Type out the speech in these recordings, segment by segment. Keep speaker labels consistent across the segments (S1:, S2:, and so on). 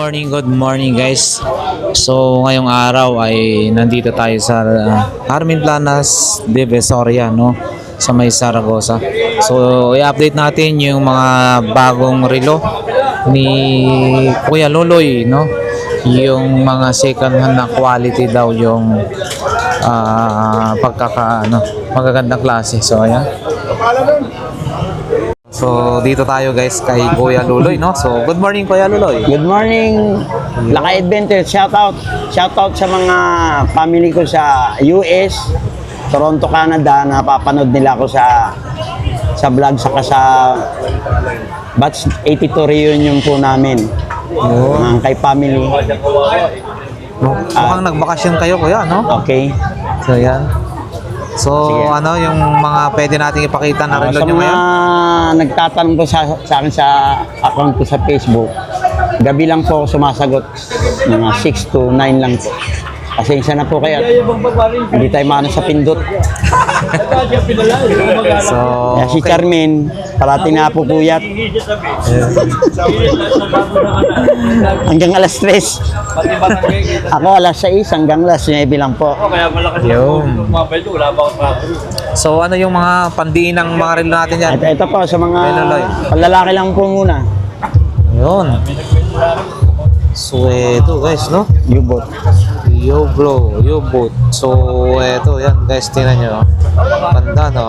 S1: good morning guys. So ngayong araw ay nandito tayo sa Carmen Planas, Divisoria, no? Sa may Zaragoza. So i-update natin yung mga bagong relo ni Kuya Loloy, no? Yung mga second hand na quality daw yung magagandang klase. So ayan. So dito tayo guys kay Kuya Loloy, no? So good morning Kuya Loloy.
S2: Good morning, Laka Adventure. Shout out sa mga family ko sa US, Toronto, Canada. Napapanood nila ako sa vlog saka sa Batch 82 reunion po namin. Kay family.
S1: Mukhang nagbakasyon kayo Kuya, no?
S2: Okay.
S1: So yan. So
S2: Sige.
S1: ano yung mga pwede nating ipakita na relo
S2: Sa
S1: nyo
S2: mga
S1: ngayon?
S2: nagtatanong po sa akin sa account ko sa Facebook, gabi lang po ako sumasagot. Mga 6 to 9 lang po. Pasensya na po kaya hindi tayo maano sa pindot.
S1: So
S2: Kaya si Charmaine, parati na po puyat. Hanggang alas 3. Ako alas 6 hanggang alas 9 lang po.
S1: yun. So ano yung mga pandiin ng mga relo natin yan?
S2: Ito po sa mga
S1: Loloy.
S2: panlalaki lang po muna.
S1: Yun. So ito guys, no?
S2: U-boat.
S1: U-boat. So ito yan guys, tingnan nyo. Ganda, no?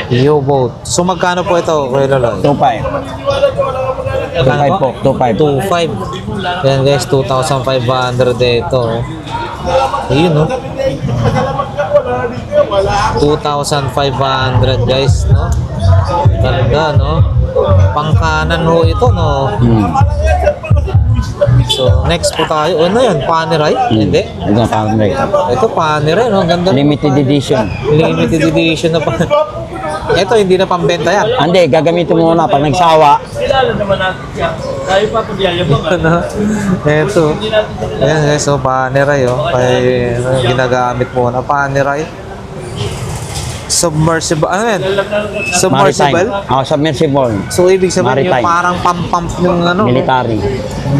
S1: U-boat. So magkano po ito, Kuya Loloy?
S2: 2.5. 2.5 po. 2.5.
S1: 2.5. Yan guys, 2,500 ito. Ayun, no? 2,500 guys, no? Ganda, no? Pangkanan ho ito, no? So next po tayo. Ano yan? Panerai? Hindi.
S2: Ito parang right.
S1: Ito Panerai, no? Ganda.
S2: Limited edition.
S1: Limited edition na pa. Ito hindi na pambenta yan.
S2: Hindi, gagamitin mo muna pag nagsawa.
S3: Kilala naman natin siya. Tayo pa kung yayabangan.
S1: Ano? Ito. Ayan guys, so Panerai, oh. Kaya ginagamit mo na Panerai. Submersible. Ano yan? Submersible?
S2: Oh, submersible.
S1: So ibig sabihin yung
S2: Maritime.
S1: parang pump yung ano?
S2: Military.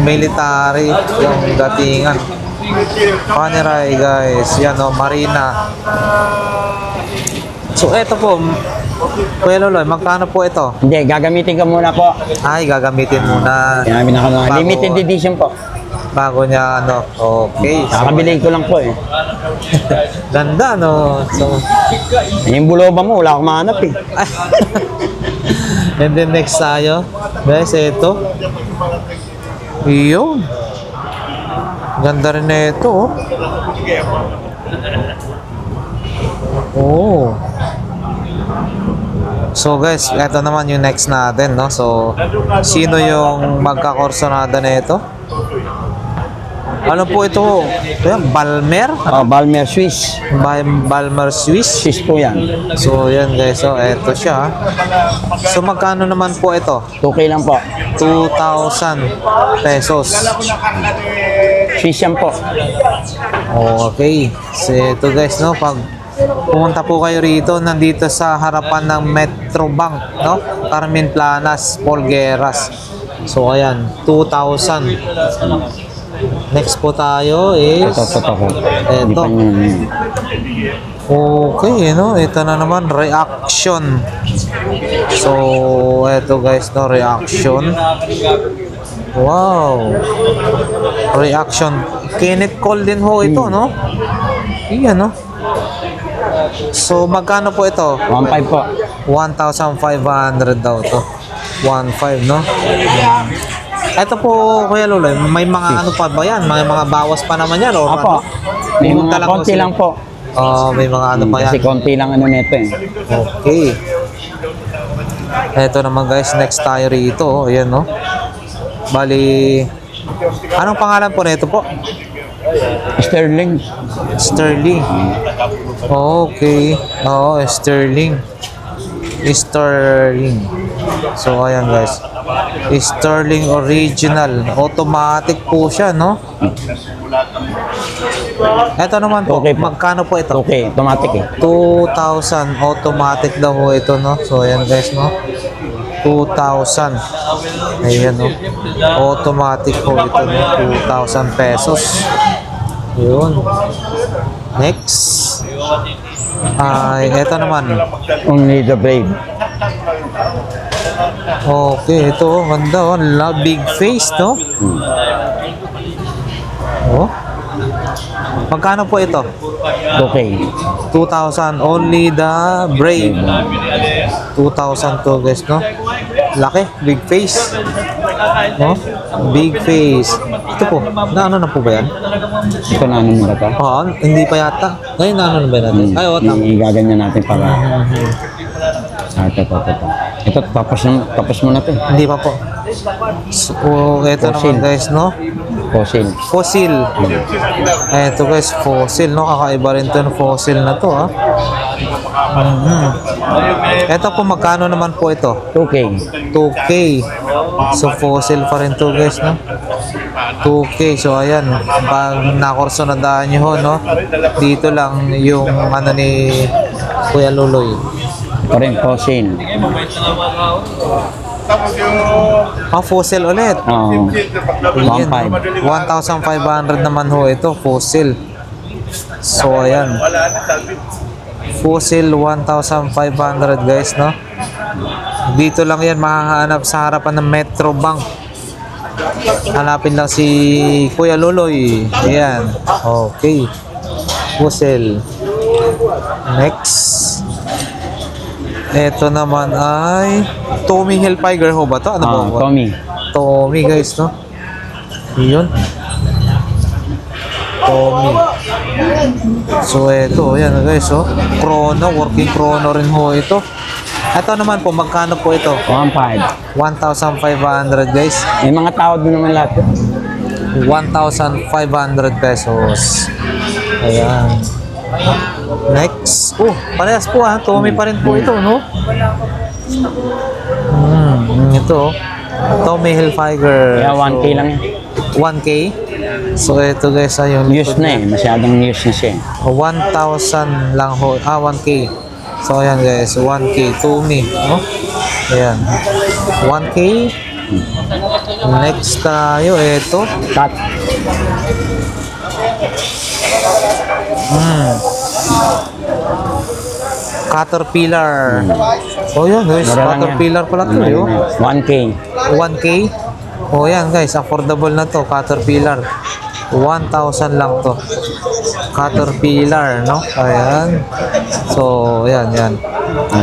S1: Military yung datingan. Panerai guys. Yan o, marina. So eto po, Kuya Loloy, magkano po ito?
S2: Hindi, gagamitin ka muna po.
S1: Ay, gagamitin muna.
S2: Sinabi na ka na.
S1: Bago-
S2: Limited edition po.
S1: Bago niya ano. Okay. So,
S2: Kakabili ko lang po eh.
S1: ganda no. So,
S2: Yung buloba mo, wala akong mahanap eh.
S1: and then next tayo. Guys, ito. Yun. Ganda rin na ito. Oh. So guys, ito naman yung next natin, no? So, sino yung magkakorsonada na ito? Ano po ito? Ayan, Balmer?
S2: Oh, Balmer Swiss.
S1: Balmer Swiss?
S2: Swiss po yan.
S1: So, yan guys. So, ito siya. So, magkano naman po ito?
S2: 2K lang po.
S1: 2,000 pesos.
S2: Swiss yan po.
S1: Okay. So, ito guys, no? Pag pumunta po kayo rito, nandito sa harapan ng Metrobank, no? Carmen Planas, Polgueras. So, ayan. 2,000. Next po tayo is...
S2: Ito.
S1: Ito. Okay, no? Ito na naman, reaction. So, ito guys, no? Reaction. Wow. Reaction. Kenneth Cole din ho ito, no? Iyan, no? So, magkano po ito?
S2: 1.5 po.
S1: 1,500 daw to. 1,500, no? Ito po, Kuya Loloy, may mga ano pa ba yan? May mga bawas pa naman yan? O
S2: Apo. May
S1: Pumunta
S2: mga
S1: lang
S2: konti
S1: po
S2: lang po.
S1: may mga ano pa yan.
S2: Kasi konti lang ano neto eh.
S1: Okay. Ito naman guys, next tayo rito. Ayan, no? Bali, anong pangalan po nito po?
S2: Sterling.
S1: Sterling. Okay. Oo, Sterling. Sterling. So, ayan guys. Sterling original. Automatic po siya, no? Ito naman po.
S2: Okay po.
S1: Magkano po ito?
S2: Okay, automatic eh.
S1: 2,000 automatic daw po ito, no? So, ayan guys, no? 2,000. Ayan, no? Automatic po ito, no? 2,000 pesos. Yun. Next. Ay, eto naman.
S2: Only the brave.
S1: Okay, ito, ganda, oh. Big face, no? Oh. Magkano po ito?
S2: Okay.
S1: 2,000. Only the brave. 2,000 to, guys, no? Laki, big face. No? Big face. Ito po, naano na po ba yan?
S2: Ito na ano muna to?
S1: Oo, hindi pa yata. Ngayon, naano na ba natin? Ay, oo, tama.
S2: Igaganyan natin para... ito. Ito, tapos mo na to.
S1: Hindi pa po. So, ito
S2: Fossil.
S1: naman, guys, no?
S2: Fossil.
S1: Fossil. Ito, guys, fossil, no? Kakaiba rin to ng fossil na to, ha? Ito po, magkano naman po ito?
S2: 2K.
S1: 2K. So, fossil pa rin to, guys, no? 2K. So, ayan. Pag nakursunadaan nyo ho, no? Dito lang yung ano ni Kuya Luloy.
S2: Ito rin, fossil.
S1: Fossil ulit.
S2: Oo.
S1: Ayan,
S2: 1.5.
S1: 1,500 naman ho ito, fossil. So, ayan. Fossil 1,500, guys, no? Dito lang yan mahahanap sa harapan ng Metro Bank. Hanapin lang si Kuya Luloy. Ayan. Okay. Fossil. Next. Ito naman ay Tommy Hilfiger ho ba to? Ano ba?
S2: Tommy.
S1: Tommy, guys, no? Yun. Tommy. So, ito, yan, guys, oh. Chrono, working chrono rin ho ito. Ito naman po, magkano po ito?
S2: 1.5.
S1: 1,500, guys.
S2: May mga tawad mo naman lahat.
S1: 1,500 pesos. Ayan. Next. Oh, parehas po, ha. Tommy pa rin po ito, no? Ito. Tommy Hilfiger.
S2: Kaya 1K lang yan.
S1: 1K. So, ito, guys, ay yung
S2: News na eh. Masyadong news na siya.
S1: 1,000 lang ho. 1K. So, ayan, guys. 1K. Tommy. No? Ayan. 1K. Next tayo. Ito.
S2: Cut.
S1: Caterpillar. Oh, yan, guys.
S2: Mura lang yan.
S1: Caterpillar pala ito, yo.
S2: 1K.
S1: 1K. Oh, yan, guys. Affordable na to. Caterpillar. 1,000 lang to. Caterpillar, no? Ayan. So, ayan, yan.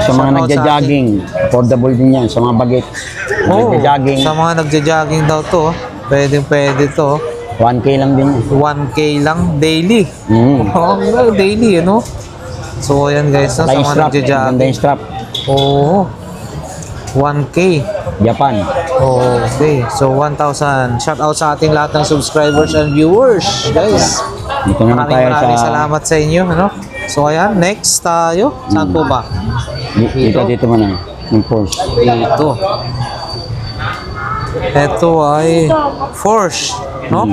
S2: Sa mga nagja-jogging, affordable din yan. Sa mga bagit,
S1: Oh,
S2: nagja-jogging,
S1: sa mga nagja-jogging daw to. Pwede to.
S2: 1K lang din yan.
S1: 1K lang daily. Oh, daily, ano? So, ayan, guys, no? Sa
S2: Yung
S1: mga
S2: strap, ganda
S1: nagja-jogging.
S2: yung strap.
S1: Oo. 1K.
S2: Japan.
S1: Okay. So, 1,000. Shout out sa ating lahat ng subscribers and viewers, guys.
S2: Dito naman tayo sa...
S1: Maraming salamat sa inyo, ano? So, ayan. Next tayo. Saan po ba?
S2: Dito muna. Yung Porsche.
S1: Dito. Ito ay Porsche, no?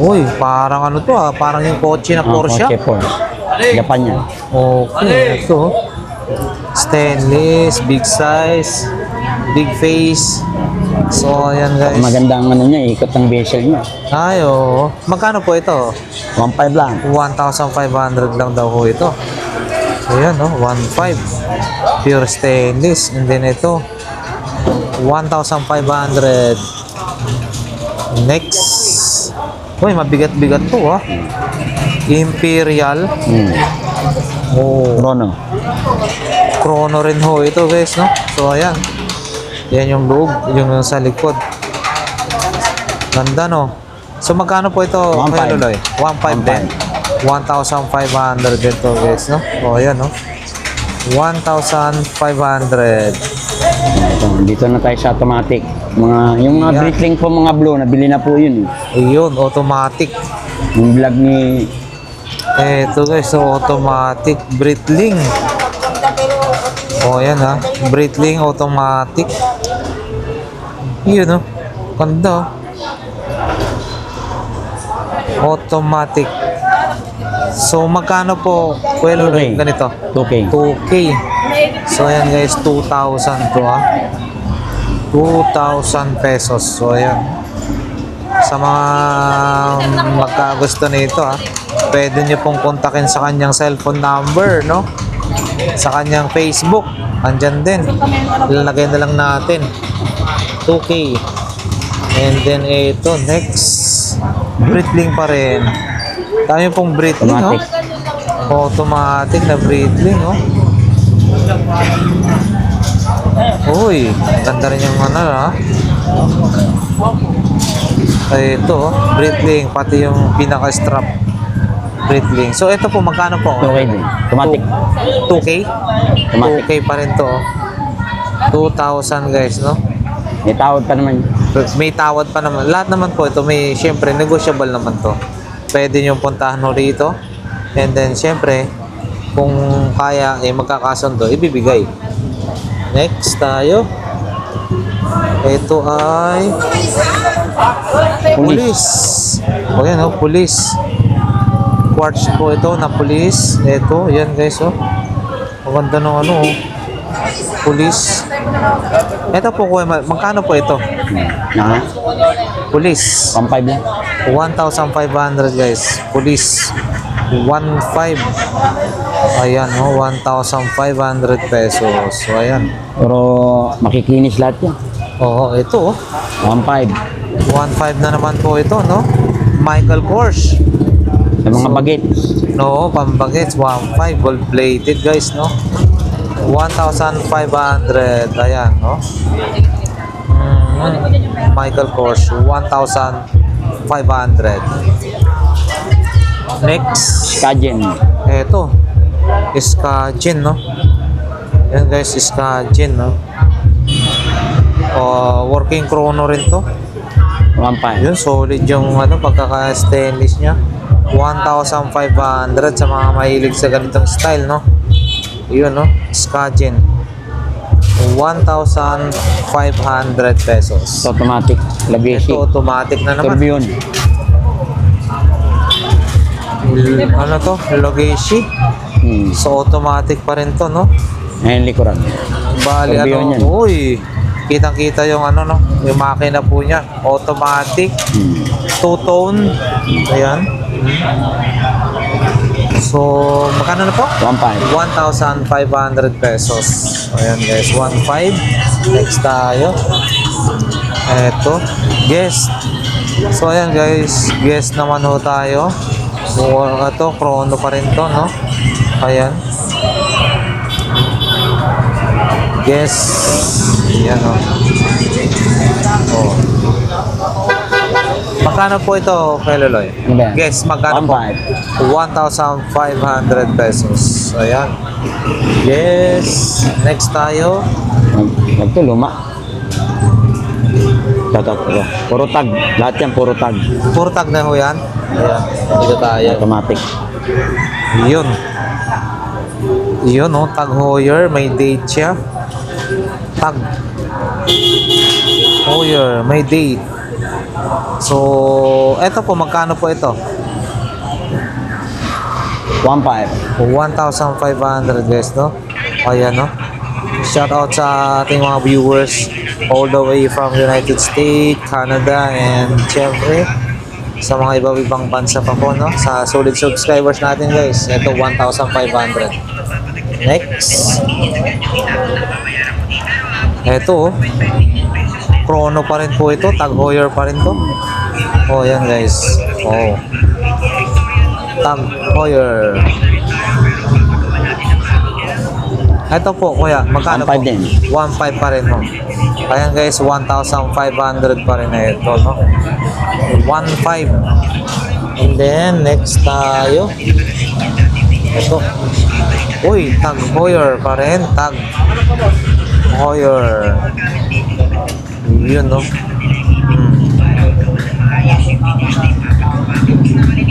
S1: Uy, parang ano to, ah? Parang yung kotse na Porsche.
S2: Porsche. Japan yan.
S1: Okay, ito. Stainless, big size, big face. So, ayan, guys.
S2: Maganda ang ano niya, ikot ang bezel niya.
S1: Ay, oo. Magkano po ito?
S2: 1.5 lang.
S1: 1,500 lang daw po ito. Ayan, no? 1,500. Pure stainless. And then ito, 1,500. Next. Uy, mabigat-bigat to, ah. Imperial. Oh.
S2: Chrono.
S1: Chrono rin ho ito, guys, no? So, ayan. Yan yung loob, yung sa likod. Ganda, no? So, magkano po ito,
S2: 1.5.
S1: Kuya Luloy? 1.5 din. 1,500 din to, guys, no? O, ayan, no? 1,500.
S2: Ito, dito na tayo sa automatic. Yung mga
S1: Yan.
S2: Breitling po, mga blue, nabili na po yun.
S1: Ayun, automatic.
S2: Yung vlog ni...
S1: Ito, guys, so automatic Breitling. O, ayan, ha? Breitling automatic. Yun, no? Ganda, oh. Automatic. So, magkano po, Kuya Luloy,
S2: 2K.
S1: ganito?
S2: 2K.
S1: 2K. So ayan guys, 2,000 to 2,000 pesos. So ayan. Sa mga magkagusto nito pwede nyo pong kontakin sa kanyang cellphone number, no? Sa kanyang Facebook. Andyan din. Ilalagay na lang natin. 2K. And then ito, next. Breedling pa rin. Dami pong breedling,
S2: Automatic.
S1: Automatic na breedling, Uy, ganda rin yung Ay, ito, breedling, pati yung pinaka-strap breedling. So, ito po, magkano po?
S2: Okay din. Automatic.
S1: 2K?
S2: Automatic.
S1: 2K pa rin to. 2,000 guys, no?
S2: May tawad pa naman.
S1: May tawad pa naman. Lahat naman po ito, may, syempre, negotiable naman to. Pwede nyo puntahan rito. And then, syempre, kung kaya, magkakasundo, ibibigay. Next tayo. Ito ay police. O yan, police. Quartz po ito na police. Ito, yan guys, Maganda ng police. Ito po, magkano po ito? Police.
S2: 1.5 lang.
S1: 1,500 guys. Police. 1,500. Ayan, 1,500 pesos. So, ayan.
S2: Pero makikinis lahat yan.
S1: Oo, ito
S2: 1.5.
S1: 1,500 na naman po ito, no? Michael Kors.
S2: Sa mga bagets.
S1: No, pambagets. 1,500. Gold-plated guys, no? 1,500. Ayan, no? Michael Kors. 1,500. Next.
S2: Kajen.
S1: Eto. Iskajin, no? Yan guys, Iskajin, no? Working chrono rin to.
S2: 1.5.
S1: Yun, solid yung pagkaka-stainless niya. 1,500 sa mga mahilig sa ganitong style, no? Yun, no? Iskajin. 1,500 pesos.
S2: Automatic. Labesi.
S1: Ito, automatic na naman.
S2: Turbion.
S1: Ano to? Logeshi. So, automatic pa rin to, no?
S2: Ayan likuran.
S1: Bali,
S2: Turbion yan.
S1: uy, kitang-kita yung no? Yung makina po niya. Automatic. Two-tone. Ayan. So, magkano na po?
S2: 1.5.
S1: 1,500 pesos. Ayan guys, 1,500. Next tayo. Eto, guest. So, ayan guys, guest naman ho tayo. So, ito, chrono pa rin to, no? Ayan. Guess. Yan, Magkano po ito, kay Loloy?
S2: Ano ba yan?
S1: Guess, magkano po? 1,500 pesos. Ayan. Yes. Next tayo.
S2: Ito, luma. Ito. Puro tag. Lahat yan, puro tag.
S1: Puro tag na ho yan. Ayan. Dito tayo.
S2: Automatic.
S1: Yun. Yun, tag Heuer. May date siya. Tag Heuer. May date. So, eto po, magkano po ito?
S2: 1.5.
S1: 1,500 guys, no? Ayan, no? Shout out sa ating mga viewers all the way from United States, Canada, and syempre sa mga iba-ibang bansa pa po, no? Sa solid subscribers natin guys. Ito, 1,500. Next. Ito, chrono pa rin po ito. Tag Heuer pa rin to. Yan guys. Tag Heuer. Ito po, kuya, magkano po?
S2: 1.5 din.
S1: 1.5 pa rin, no? Ayan guys, 1,500 pa rin na ito, no? 1.5. And then, next tayo. Ito. Uy, Tag Heuer pa rin. Tag Heuer. Yun, no?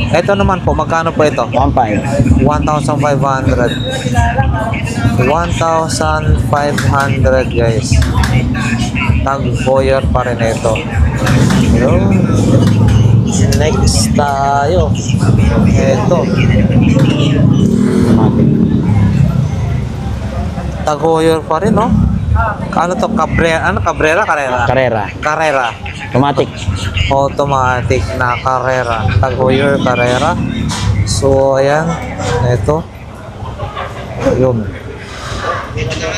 S1: Ito naman po, magkano po ito?
S2: 1.5.
S1: 1,500. 1,500 guys. Tag Heuer pa rin ito. Yun. Next tayo. Ito. Tagoyer pa rin, no? Ano to? Cabrera? Ano? Cabrera? Carrera?
S2: Carrera.
S1: Carrera.
S2: Automatic.
S1: Automatic na Carrera. Tagoyer Carrera. So, ayan. Ito. Yun.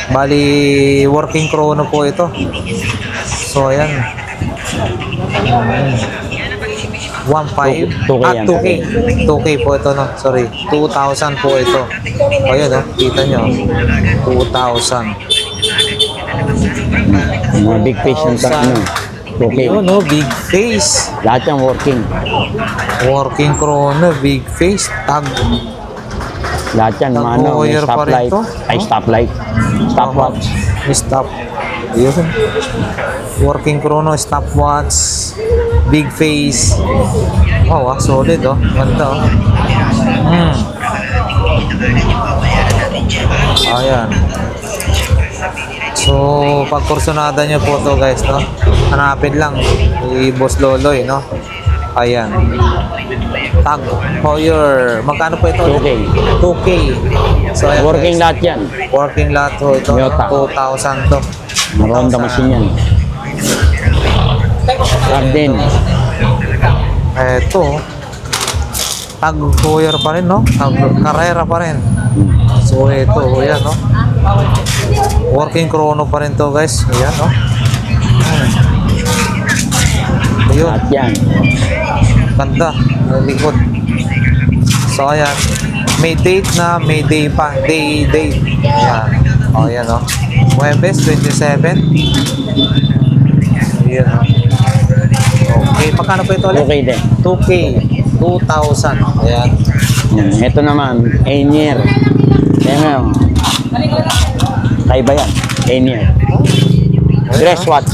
S1: Bali, working chrono po ito. So, ayan. 1.5
S2: 2K yan.
S1: 2K 2K po ito, no? Sorry, 2,000 po ito. O yun, no? Kita nyo, 2,000.
S2: Mga big fish yung ano. Okay.
S1: Yun, no? Big face.
S2: Lahat yung working.
S1: Working chrono, big face, tag.
S2: Lahat yan, mga ano, may
S1: Tagoyer pa rin
S2: stoplight.
S1: to.
S2: Ay, stoplight. Stopwatch.
S1: Stop. Yun. Working chrono, stopwatch, big face. Wow, solid, oh. Ganda, oh. Ayan. So, pag kursunada nyo po to, guys, no? Hanapin lang. Boss Loloy, no? Ayan. Tag Heuer. Magkano po ito?
S2: 2K.
S1: 2K. So, ayan,
S2: Working
S1: guys.
S2: lahat yan.
S1: Working lot ho ito.
S2: Toyota.
S1: 2,000 to.
S2: Maronda machine yan. Garden.
S1: Eto. Tag Heuer pa rin, no? Tag Carrera pa rin. So, ito. Ayan, no? Working chrono pa rin to, guys. Ayan, no? Ayun.
S2: Lahat yan.
S1: Ganda. Ang likod. So, ayan. May date na, may day pa. Date. Ayan. O, ayan, no? Huwebes, 27. Ayan, no? Okay. Magkano po ito ulit?
S2: 2K din.
S1: 2K. 2,000. Ayan.
S2: Yan. Ito naman, Ainier. Yan nga. Kaiba yan. Ainier. Dress watch.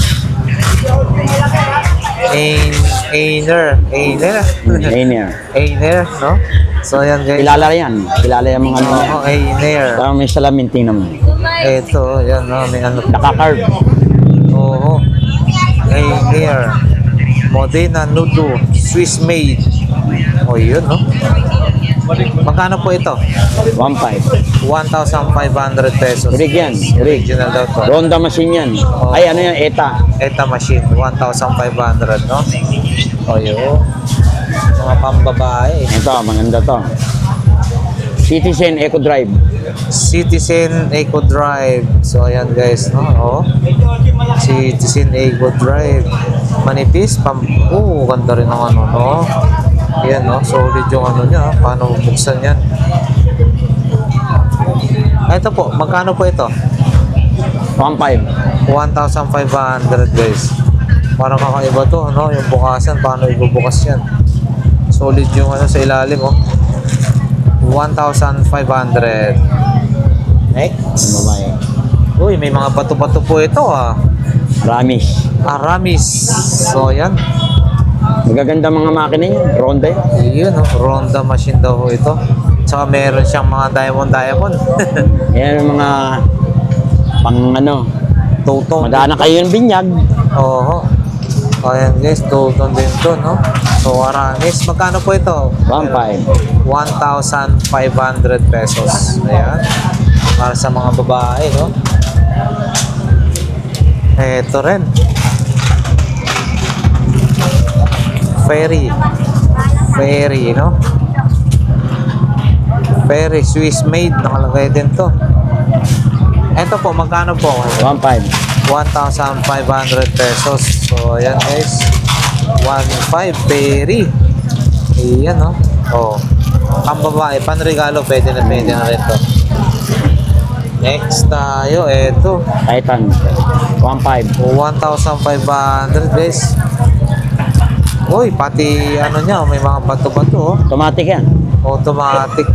S1: Ainer,
S2: Ainier.
S1: no? So, ayan, guys.
S2: Kilala yan. Kilala yung mga ano.
S1: Oo, Ainer.
S2: Parang may salamin, tingnan mo.
S1: Ito, ayan, no? May ano.
S2: Naka-carve.
S1: Oo. Ainer. Modena Nudo. Swiss made. O, yun, no? Magkano po ito?
S2: 1.5.
S1: 1,500 pesos.
S2: Urig yan. Urig.
S1: Original daw to.
S2: Ronda machine yan. Ay, ano yan? ETA.
S1: ETA machine, 1,500, no? O, yun. Mga pambabae.
S2: Ito, maganda to. Citizen Eco Drive.
S1: Citizen Eco Drive. So, ayan, guys, no? O. Citizen Eco Drive. Manipis, ganda rin ng ano, no? Yan, no? Solid yung ano niya. Paano buksan yan? Ito po, magkano po ito?
S2: 1.5.
S1: 1,500, guys. Parang kakaiba to, no? Yung bukasan, paano ibubukas yan? Solid yung ano sa ilalim, oh. 1,500. Next.
S2: Babae.
S1: Uy, may mga bato-bato po ito, ah.
S2: Ramis.
S1: Aramis. So, yan.
S2: Magaganda mga makina niya. Ronda yan.
S1: Yun, no? Ronda machine daw ho ito. Tsaka meron siyang mga diamond.
S2: Yan ang mga pang ano.
S1: Tutong.
S2: Madana kayo ng binyag.
S1: Oo. Ayan, guys, tutong din to, no? So, Aramis. Magkano po ito?
S2: 1.5.
S1: 1,500 pesos. Ayan. Para sa mga babae, no? Ito rin. Ferry, no? Ferry, Swiss made. Nakalagay din to. Ito po, magkano po?
S2: 1.5.
S1: 1,500 pesos. So, ayan, guys. 1,500 Ferry. Ayan, no? Oh. Pambabae, panregalo, pwede na rin to. Next tayo, eto.
S2: Titan. 1.5.
S1: 1,500, guys. Uy, pati ano niya, may mga bato-bato, oh.
S2: Automatic yan.
S1: Automatic.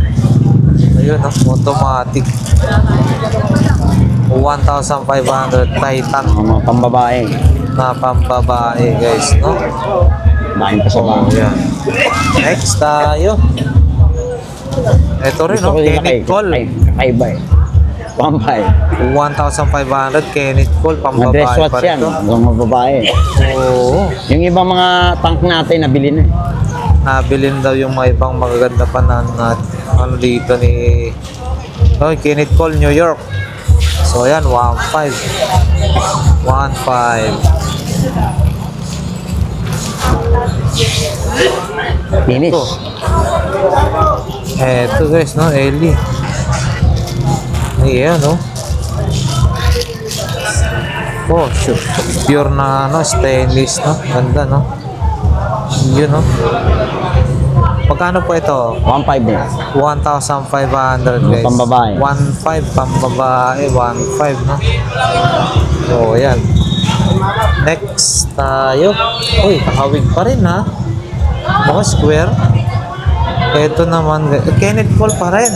S1: Ayun, oh, automatic. 1,500 Titan
S2: Mga pambabae.
S1: na pambabae, guys, no?
S2: Bahin pa sa
S1: Oh,
S2: bahay.
S1: yan. Next tayo. Ito rin,
S2: Gusto
S1: no?
S2: ko din
S1: Kenneth Cole.
S2: Kakaiba eh. 1.5.
S1: 1,500 Kenneth Cole,
S2: Mga
S1: pambabae
S2: dress watch
S1: pa rin
S2: yan.
S1: to.
S2: Mga babae.
S1: Oo.
S2: Yung ibang mga tank natin, nabili na eh.
S1: Nabilin daw yung mga ibang magaganda pa na ano dito ni Kenneth Cole, New York. So, ayan, 1.5. 1.5.
S2: Finish.
S1: Eto guys, no, Ellie. Ayan, no. Oh, shoot. Pure na, no, stainless, no. Ganda, no. Yun, no. Magkano po ito?
S2: 1.5 din.
S1: 1,500 guys.
S2: Pambabae.
S1: 1.5 pambabae, 1.5 no. So ayan. Next tayo. Uy, kahawig pa rin ha. Mga square. Ito naman, Kenneth Cole pa rin.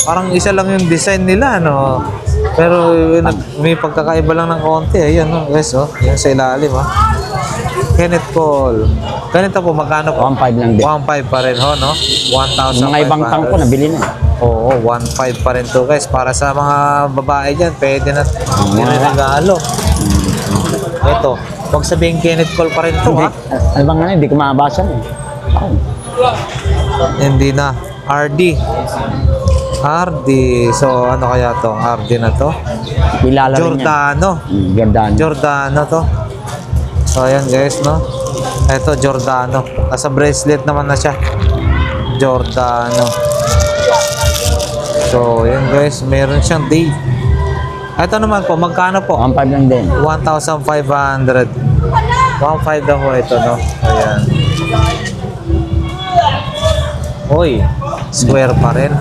S1: Parang isa lang yung design nila, no. Pero may pagkakaiba lang ng konti. Ayan, no, guys, oh. Yan sa ilalim, ha. Kenneth Cole. Ganito po, magkano po?
S2: 1.5 lang din.
S1: 1.5 pa rin, ho, no? 1,500.
S2: Mga ibang tank ko, nabili na.
S1: Oo, 1.5 pa rin to, guys. Para sa mga babae dyan, pwede na regalo. Ito, huwag sabihin Kenneth Cole pa rin to, ha?
S2: Ano bang ano, hindi ko mabasa. Oh.
S1: Hindi na. RD. RD. So, ano kaya to? RD na to?
S2: Kilala rin yan.
S1: Giordano.
S2: Giordano.
S1: Giordano to. So, ayan guys, no? Ito, Giordano. Nasa bracelet naman na siya. Giordano. So, ayan guys. Meron siyang date. Ito naman po, magkano po?
S2: 1.5 lang din.
S1: 1,500. 1.5 daw po ito, no? Ayan. Uy, square pa rin.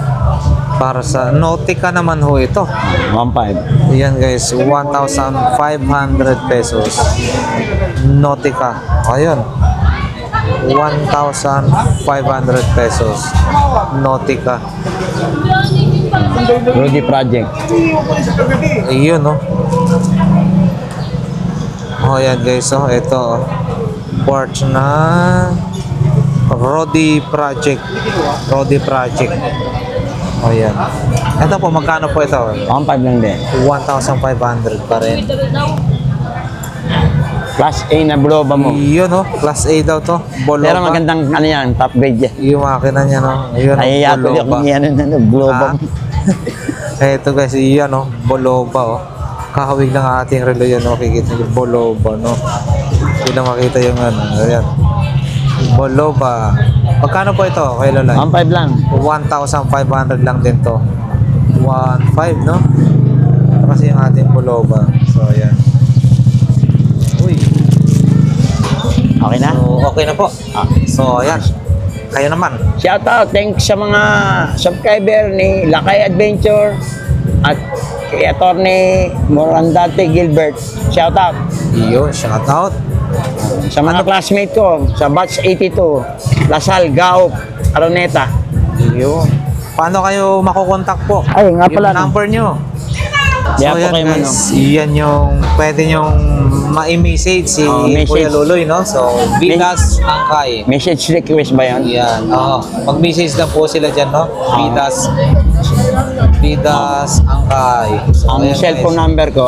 S1: Para sa Nautica naman ho ito.
S2: 1.5.
S1: Ayan guys, 1,500 pesos. Nautica. Ayun. 1,500 pesos. Nautica.
S2: Rudy Project.
S1: Ayun, no? Oh, ayan guys, oh. Ito, oh. Porch na Rudy Project. Rudy Project. Oh, yan. Ito po, magkano po ito?
S2: 1.5 lang din.
S1: 1,500 pa rin.
S2: Class A na buloba mo.
S1: Yun, no? Class A daw to. Boloba.
S2: Pero magandang ano yan, top grade yan.
S1: Yung makina niya, no? Ayun, no?
S2: Ay, yato
S1: Boloba.
S2: yan, ano, buloba
S1: Ah?
S2: mo.
S1: Ito guys, iyan, no? Boloba, oh. Kahawig ng ating relo yan, no? Kikita yung Boloba, no? Hindi na makita yung ano. Ayan. Boloba. Magkano po ito, kay Lola?
S2: 1.5 lang.
S1: 1,500 lang din to. 1.5, no? Ito kasi yung ating Boloba. So, ayan. Uy.
S2: Okay na?
S1: So, okay na po. So, ayan. Kayo naman.
S2: Shout out, thanks sa mga subscriber ni Lakay Adventure at kay Attorney Morandante Gilbert. Shout out.
S1: Iyon, shout out.
S2: Sa mga classmate ko, sa batch 82, Lasal, Gaop, Aroneta.
S1: Iyon. Paano kayo makukontak po?
S2: Ay, nga pala,
S1: Yung
S2: no?
S1: number nyo.
S2: Diyan po
S1: So, yan
S2: kayo,
S1: guys. Iyan yung pwede nyong ma-message si
S2: Message.
S1: Kuya Luloy, no? So, Vitas Angkay.
S2: Message request ba yan?
S1: Yan. Oo. Mag-message lang po sila dyan, no? Vitas Angkay. So,
S2: Ang
S1: ayan,
S2: cellphone
S1: guys.
S2: number ko,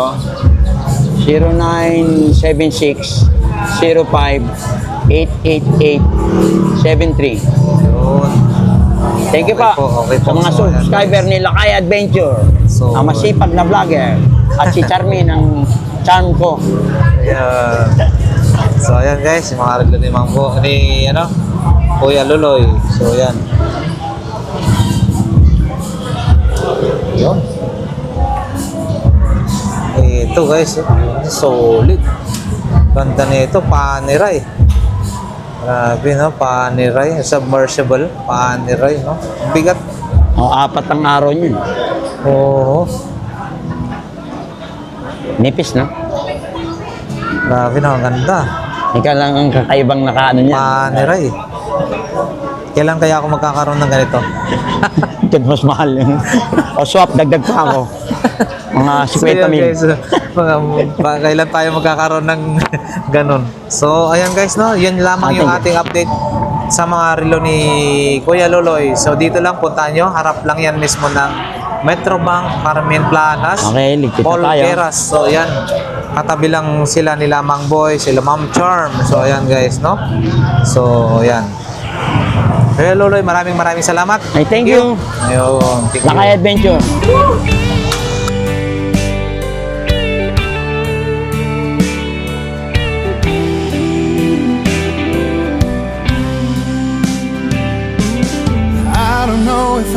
S2: 0976-05-888-73.
S1: Yun.
S2: Thank you
S1: Okay
S2: pa
S1: po, okay po.
S2: sa mga
S1: So, ayan,
S2: subscriber ni Lakay Adventure.
S1: So,
S2: Ang masipag na vlogger. At si Charmy ng charm ko.
S1: Ayan. So, ayan guys, yung mga reglo ni Mangbo, ni, ano, Kuya Luloy. So, ayan. Yun. Ito guys, solid. Ganda nito, paniray. Grabe, no? Paniray. Submersible, paniray, no? Bigat.
S2: O, 4 ang araw niyan.
S1: Oo.
S2: Nipis, no?
S1: Grabe na, ang ganda.
S2: Ikaw lang ang kakaibang nakaano niya.
S1: Paniray. Kailan kaya ako magkakaroon ng ganito?
S2: Ito mas mahal yun. O swap, dagdag pa ako. Mga 50 mil.
S1: Guys, kailan tayo magkakaroon ng ganun. So, ayan guys, no? Yan lamang yung ating update sa mga relo ni Kuya Luloy. So, dito lang punta nyo. Harap lang yan mismo ng Metrobank, Carmen Planas,
S2: Okay, ligpit na
S1: Paul
S2: tayo.
S1: Veras. So, ayan. Katabi lang sila nila Mang Boy, sila Ma'am Charm. So, ayan guys, no? So, ayan. Kuya Luloy, maraming salamat.
S2: Ay, thank you.
S1: Ayun. Thank you.
S2: Lakay Adventure.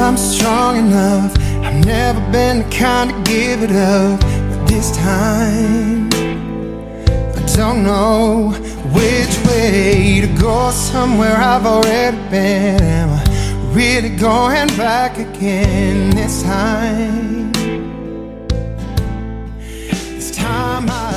S4: I'm strong enough. I've never been the kind to give it up, but this time I don't know which way to go. Somewhere I've already been. Am I really going back again this time? This time I